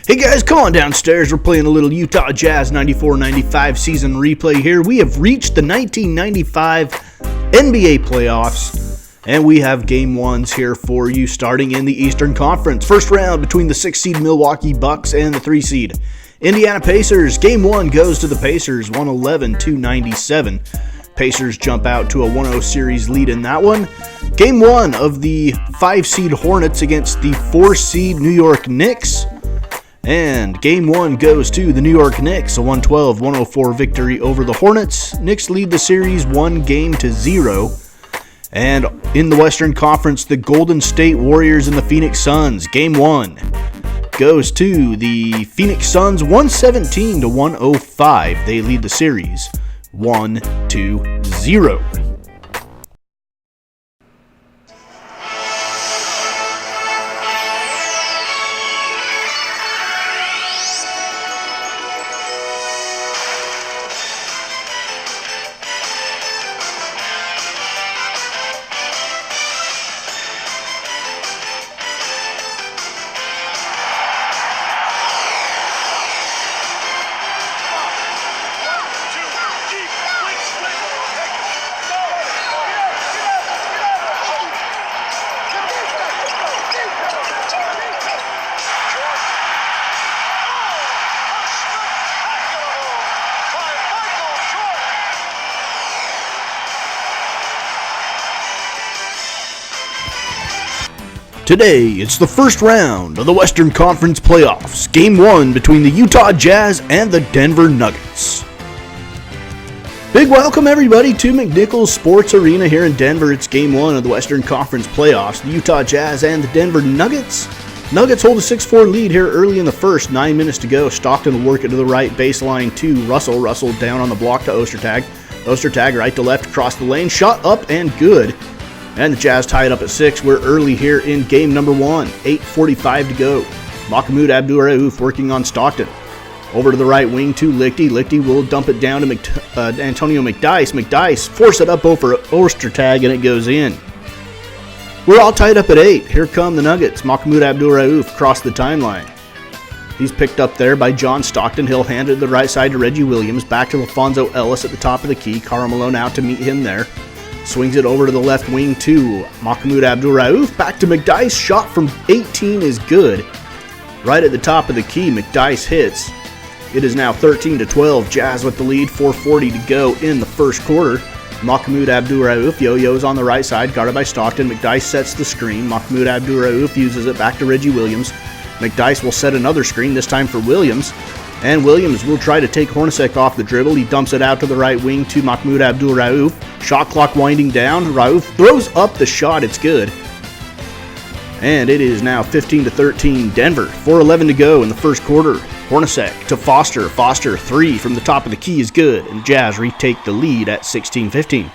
Hey guys, come on downstairs. We're playing a little Utah Jazz 94-95 season replay here. We have reached the 1995 NBA playoffs, and we have game ones here for you starting in the Eastern Conference. First round between the 6-seed Milwaukee Bucks and the 3-seed Indiana Pacers. Game one goes to the Pacers, 111-97. Pacers jump out to a 1-0 series lead in that one. Game one of the 5-seed Hornets against the 4-seed New York Knicks. And game one goes to the New York Knicks, a 112-104 victory over the Hornets. Knicks lead the series 1-0. And in the Western Conference, the Golden State Warriors and the Phoenix Suns. Game one goes to the Phoenix Suns, 117-105. They lead the series 1-0. Today, it's the first round of the Western Conference playoffs. Game one between the Utah Jazz and the Denver Nuggets. Big welcome, everybody, to McNichols Sports Arena here in Denver. It's game one of the Western Conference playoffs. The Utah Jazz and the Denver Nuggets. Nuggets hold a 6-4 lead here early in the first. 9 minutes to go. Stockton will work it to the right baseline to Russell. Russell down on the block to Ostertag. Ostertag right to left across the lane. Shot up and good. And the Jazz tie it up at 6. We're early here in game number one. 8:45 to go. Mahmoud Abdul-Rauf working on Stockton. Over to the right wing to Lichty. Lichty will dump it down to Antonio McDyess. McDyess force it up over Ostertag, and it goes in. We're all tied up at 8. Here come the Nuggets. Mahmoud Abdul-Rauf across the timeline. He's picked up there by John Stockton. He'll hand it to the right side to Reggie Williams. Back to LaFonso Ellis at the top of the key. Karl Malone out to meet him there. Swings it over to the left wing to Mahmoud Abdul-Rauf. Back to McDyess. Shot from 18 is good. Right at the top of the key, McDyess hits. It is now 13-12. Jazz with the lead. 4:40 to go in the first quarter. Mahmoud Abdul-Rauf yo-yos on the right side, guarded by Stockton. McDyess sets the screen. Mahmoud Abdul-Rauf uses it back to Reggie Williams. McDyess will set another screen, this time for Williams. And Williams will try to take Hornacek off the dribble. He dumps it out to the right wing to Mahmoud Abdul-Rauf. Shot clock winding down. Rauf throws up the shot. It's good. And it is now 15-13 Denver. 4:11 to go in the first quarter. Hornacek to Foster. Foster, 3 from the top of the key is good. And Jazz retake the lead at 16-15.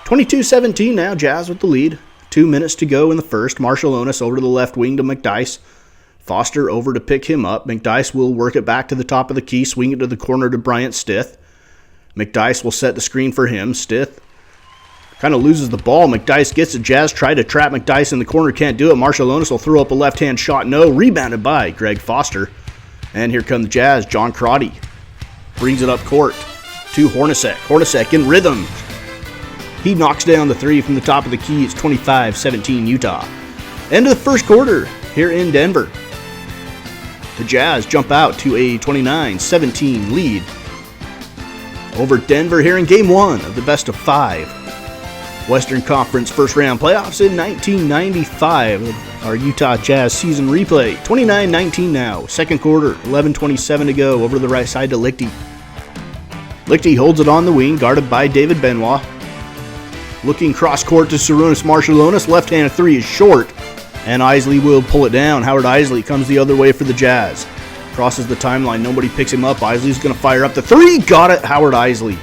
22-17 now. Jazz with the lead. 2 minutes to go in the first. Marciulionis over to the left wing to McDyess. Foster over to pick him up. McDyess will work it back to the top of the key, swing it to the corner to Bryant Stith. McDyess will set the screen for him. Stith kind of loses the ball. McDyess gets it. Jazz try to trap McDyess in the corner, can't do it. Marciulionis will throw up a left-hand shot. No, rebounded by Greg Foster. And here come the Jazz. John Crotty brings it up court to Hornacek. Hornacek in rhythm. He knocks down the 3 from the top of the key. It's 25-17 Utah. End of the first quarter here in Denver. The Jazz jump out to a 29-17 lead over Denver here in game one of the best of 5 Western Conference first round playoffs in 1995. Our Utah Jazz season replay. 29-19 now. Second quarter, 11:27 to go. Over to the right side to Lichty. Lichty holds it on the wing, guarded by David Benoit. Looking cross court to Sarunas Marciulionis. Left-hand 3 is short. And Isley will pull it down. Howard Isley comes the other way for the Jazz. Crosses the timeline. Nobody picks him up. Isley's going to fire up the 3. Got it, Howard Isley.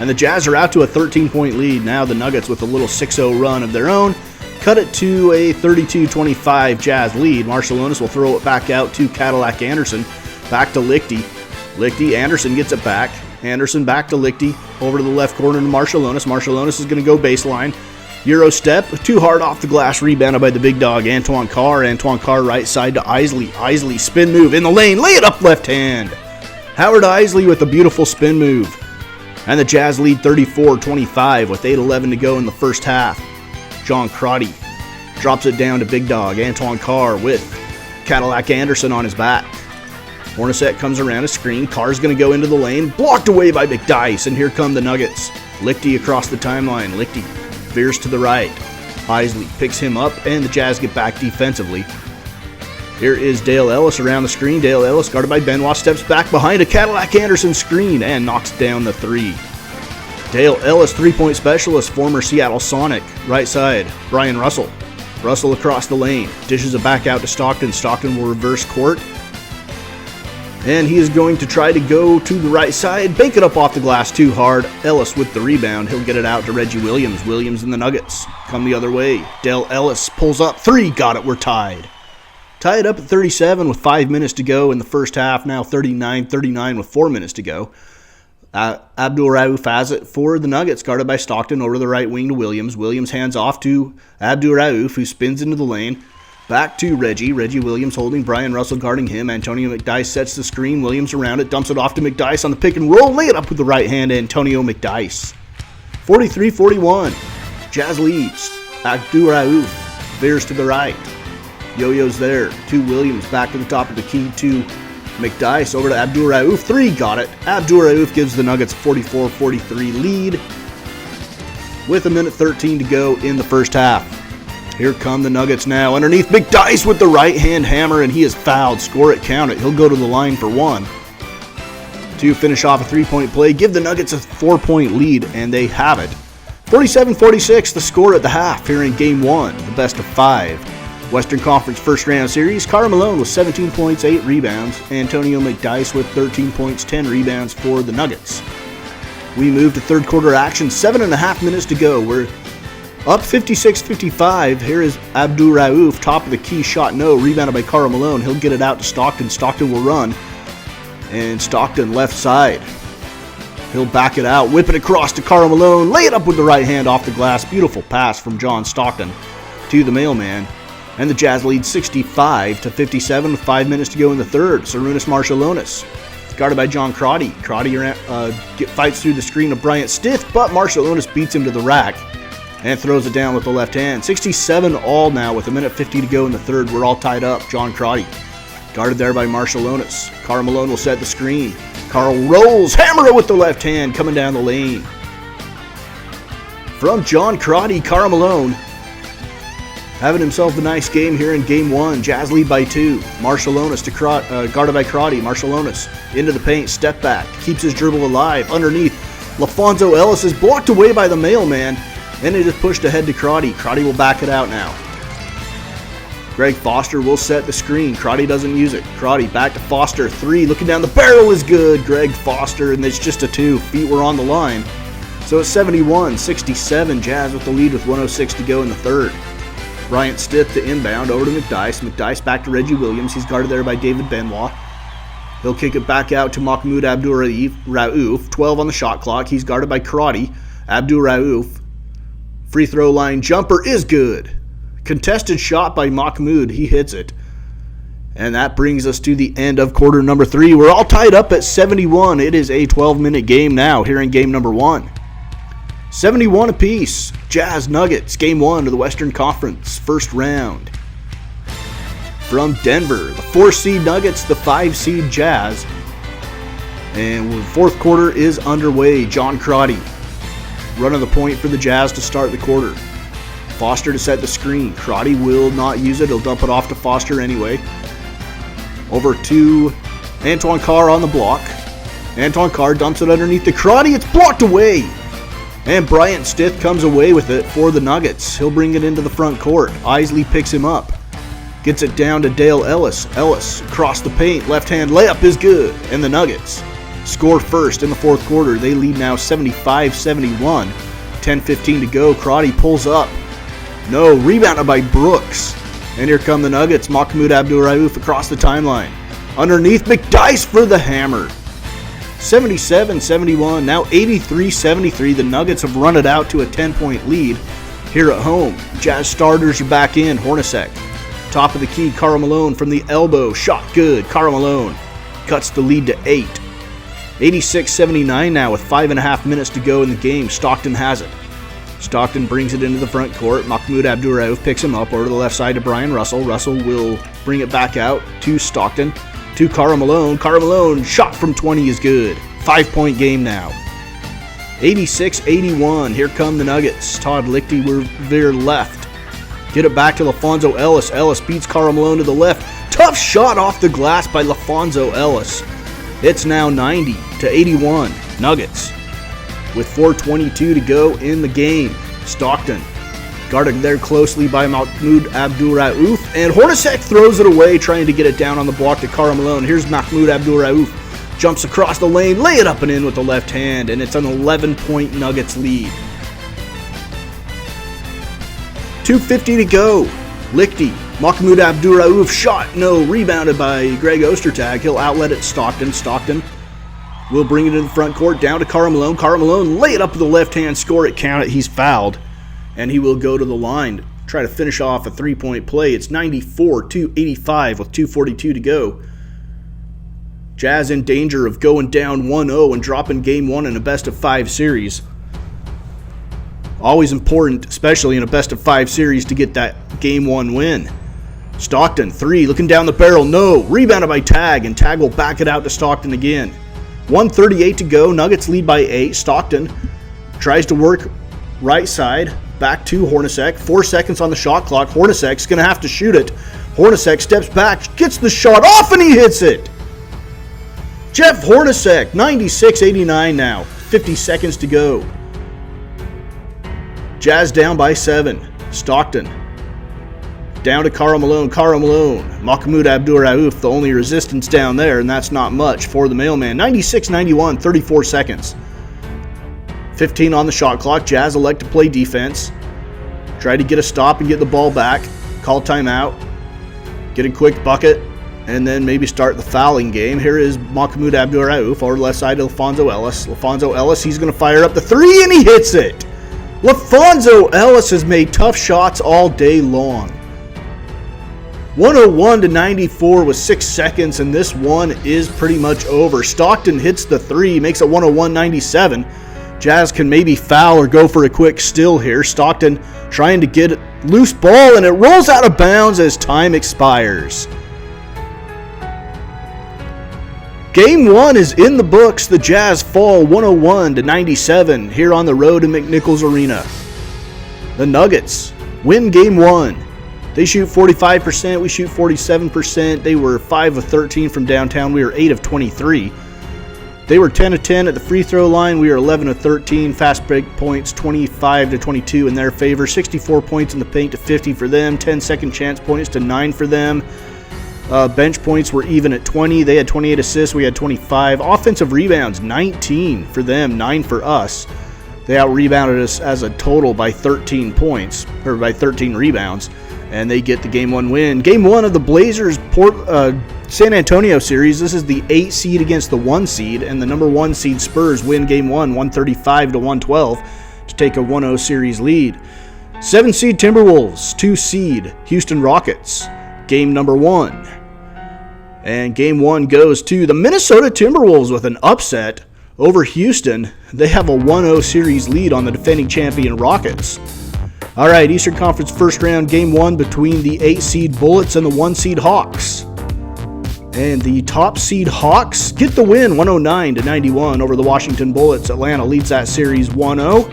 And the Jazz are out to a 13-point lead. Now the Nuggets with a little 6-0 run of their own. Cut it to a 32-25 Jazz lead. Marciulionis will throw it back out to Cadillac Anderson. Back to Lichty. Lichty, Anderson gets it back. Anderson back to Lichty. Over to the left corner to Marciulionis. Marciulionis is going to go baseline. Euro step, too hard off the glass, rebounded by the big dog, Antoine Carr. Antoine Carr right side to Isley. Isley spin move in the lane, lay it up left hand. Howard Isley with a beautiful spin move. And the Jazz lead 34-25 with 8:11 to go in the first half. John Crotty drops it down to big dog, Antoine Carr with Cadillac Anderson on his back. Hornacek comes around a screen. Carr's going to go into the lane, blocked away by McDyess, and here come the Nuggets. Lichty across the timeline. Lichty veers to the right. Isley picks him up, and the Jazz get back defensively. Here is Dale Ellis around the screen. Dale Ellis, guarded by Benoit, steps back behind a Cadillac Anderson screen and knocks down the three. Dale Ellis, three-point specialist, former Seattle Sonic. Right side, Brian Russell. Russell across the lane, dishes it back out to Stockton. Stockton will reverse court. And he is going to try to go to the right side, bank it up off the glass too hard. Ellis with the rebound. He'll get it out to Reggie Williams. Williams and the Nuggets come the other way. Dale Ellis pulls up. Three. Got it. We're tied. Tied up at 37 with 5 minutes to go in the first half. Now 39-39 with 4 minutes to go. Abdul Rauf has it for the Nuggets, guarded by Stockton over the right wing to Williams. Williams hands off to Abdul Rauf, who spins into the lane. Back to Reggie. Reggie Williams holding Brian Russell guarding him. Antonio McDyess sets the screen. Williams around it. Dumps it off to McDyess on the pick and roll. Lay it up with the right hand. Antonio McDyess. 43-41. Jazz leads. Abdul Rauf veers to the right. Yo-yo's there. To Williams. Back to the top of the key to McDyess. Over to Abdul Rauf. Three. Got it. Abdul Rauf gives the Nuggets a 44-43 lead with 1:13 to go in the first half. Here come the Nuggets now. Underneath, McDyess with the right-hand hammer, and he is fouled. Score it, count it. He'll go to the line for one. To finish off a three-point play, give the Nuggets a 4-point lead, and they have it. 47-46, the score at the half here in Game 1, the best of 5. Western Conference first round series, Karl Malone with 17 points, 8 rebounds. Antonio McDyess with 13 points, 10 rebounds for the Nuggets. We move to third quarter action, 7.5 minutes to go. We're up 56-55. Here is Abdul Rauf, top of the key, shot no, rebounded by Karl Malone. He'll get it out to Stockton. Stockton will run, and Stockton left side. He'll back it out, whip it across to Karl Malone, lay it up with the right hand off the glass. Beautiful pass from John Stockton to the mailman. And the Jazz lead 65-57 with 5 minutes to go in the third. Sarunas Marciulionis, guarded by John Crotty. Crotty fights through the screen of Bryant Stith, but Marciulionis beats him to the rack and throws it down with the left hand. 67 all now with 1:50 to go in the third. We're all tied up. John Crotty, guarded there by Marciulionis. Karl Malone will set the screen. Karl rolls, hammer it with the left hand, coming down the lane. From John Crotty, Karl Malone having himself a nice game here in Game 1. Jazz lead by 2. Marciulionis to guarded by Crotty. Marciulionis into the paint, step back, keeps his dribble alive. Underneath, LaFonso Ellis is blocked away by the mailman, and it is pushed ahead to Crotty. Crotty will back it out now. Greg Foster will set the screen. Crotty doesn't use it. Crotty back to Foster. 3, looking down the barrel is good. Greg Foster, and it's just a 2. Feet were on the line. So it's 71-67. Jazz with the lead with 1:06 to go in the third. Bryant Stith to inbound, over to McDyess. McDyess back to Reggie Williams. He's guarded there by David Benoit. He'll kick it back out to Mahmoud Abdul Rauf. 12 on the shot clock. He's guarded by Crotty. Abdul Rauf. Free throw line jumper is good. Contested shot by Mahmoud. He hits it. And that brings us to the end of quarter number 3. We're all tied up at 71. It is a 12-minute game now here in game number 1. 71 apiece. Jazz Nuggets, game 1 of the Western Conference, first round. From Denver, the 4-seed Nuggets, the 5-seed Jazz. And the fourth quarter is underway. John Crotty running the point for the Jazz to start the quarter. Foster to set the screen. Crotty will not use it. He'll dump it off to Foster anyway. Over to Antoine Carr on the block. Antoine Carr dumps it underneath to Crotty. It's blocked away. And Bryant Stith comes away with it for the Nuggets. He'll bring it into the front court. Isley picks him up. Gets it down to Dale Ellis. Ellis across the paint. Left-hand layup is good. And the Nuggets score first in the fourth quarter. They lead now 75-71. 10:15 to go. Crotty pulls up. No, rebounded by Brooks. And here come the Nuggets. Mahmoud Abdul Rauf across the timeline. Underneath, McDyess for the hammer. 77-71, now 83-73. The Nuggets have run it out to a 10-point lead Here at home, Jazz starters are back in. Hornacek, top of the key, Karl Malone from the elbow, shot good. Karl Malone cuts the lead to 8. 86-79 now with 5.5 minutes to go in the game. Stockton has it. Stockton brings it into the front court. Mahmoud Abdul-Rauf picks him up over to the left side to Brian Russell. Russell will bring it back out to Stockton, to Karl Malone. Karl Malone, shot from 20 is good. 5-point game now. 86-81. Here come the Nuggets. Todd Lichty veer left. Get it back to LaFonso Ellis. Ellis beats Karl Malone to the left. Tough shot off the glass by LaFonso Ellis. It's now 90-81. Nuggets with 4:22 to go in the game. Stockton guarded there closely by Mahmoud Abdul-Rauf, and Hornacek throws it away, trying to get it down on the block to Karl Malone. Here's Mahmoud Abdul-Rauf. Jumps across the lane, lay it up and in with the left hand, and it's an 11-point Nuggets lead. 2:50 to go. Lichty, Mahmoud Abdul-Rauf shot, no, rebounded by Greg Ostertag. He'll outlet it Stockton. Stockton will bring it in the front court, down to Karl Malone. Karl Malone, lay it up with the left hand, score it, count it, he's fouled. And he will go to the line, try to finish off a 3-point play. It's 94-85 with 2:42 to go. Jazz in danger of going down 1-0 and dropping game 1 in a best-of-5 series. Always important, especially in a best-of-5 series, to get that game 1 win. Stockton, 3, looking down the barrel, no. Rebounded by Tag, and Tag will back it out to Stockton again. 1:38 to go, Nuggets lead by 8. Stockton tries to work right side, back to Hornacek. 4 seconds on the shot clock. Hornacek's going to have to shoot it. Hornacek steps back, gets the shot off, and he hits it. Jeff Hornacek, 96-89 now. 50 seconds to go. Jazz down by 7. Stockton down to Karl Malone. Karl Malone. Mahmoud Abdul-Rauf, the only resistance down there, and that's not much for the mailman. 96-91, 34 seconds. 15 on the shot clock. Jazz elect to play defense. Try to get a stop and get the ball back. Call timeout. Get a quick bucket, and then maybe start the fouling game. Here is Mahmoud Abdul-Rauf over the left side to LaFonso Ellis. LaFonso Ellis, he's going to fire up the 3, and he hits it. LaFonso Ellis has made tough shots all day long. 101-94 with 6 seconds, and this one is pretty much over. Stockton hits the 3, makes it 101-97. Jazz can maybe foul or go for a quick steal here. Stockton trying to get loose ball, and it rolls out of bounds as time expires. Game 1 is in the books. The Jazz fall 101-97 here on the road in McNichols Arena. The Nuggets win Game 1. They shoot 45%, we shoot 47%. They were 5 of 13 from downtown. We were 8 of 23. They were 10 of 10 at the free throw line. We were 11 of 13. Fast break points 25-22 in their favor. 64 points in the paint to 50 for them. 10 second chance points to 9 for them. Bench points were even at 20. They had 28 assists. We had 25. Offensive rebounds, 19 for them, 9 for us. They out-rebounded us as a total by 13 points, or by 13 rebounds, and they get the Game 1 win. Game 1 of the Blazers San Antonio series. This is the 8 seed against the 1 seed, and the number 1 seed Spurs win Game 1, 135-112, to take a 1-0 series lead. 7 seed Timberwolves, 2 seed Houston Rockets, game number 1. And Game 1 goes to the Minnesota Timberwolves with an upset over Houston. They have a 1-0 series lead on the defending champion Rockets. All right, Eastern Conference first round, Game 1 between the 8 seed Bullets and the 1 seed Hawks. And the top seed Hawks get the win, 109-91 over the Washington Bullets. Atlanta leads that series 1-0.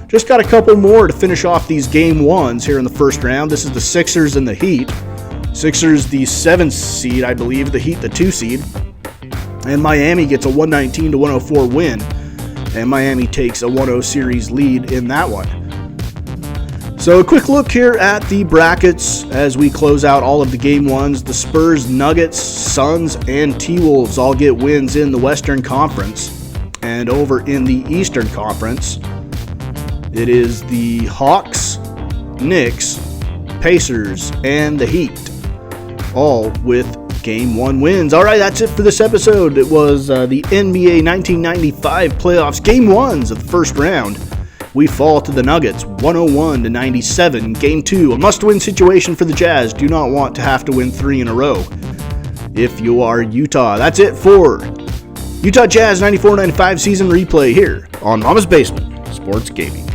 Just got a couple more to finish off these Game 1s here in the first round. This is the Sixers and the Heat. Sixers the 7th seed, I believe. The Heat the 2 seed. And Miami gets a 119-104 win. And Miami takes a 1-0 series lead in that one. So a quick look here at the brackets as we close out all of the Game 1s. The Spurs, Nuggets, Suns, and T-Wolves all get wins in the Western Conference. And over in the Eastern Conference, it is the Hawks, Knicks, Pacers, and the Heat, all with Game 1 wins. All right, that's it for this episode. It was the NBA 1995 playoffs, Game 1s of the first round. we fall to the Nuggets 101-97. Game 2, a must-win situation for the Jazz. Do not want to have to win 3 in a row if you are Utah. That's it for Utah Jazz 94-95 season replay here on Mama's Basement Sports Gaming.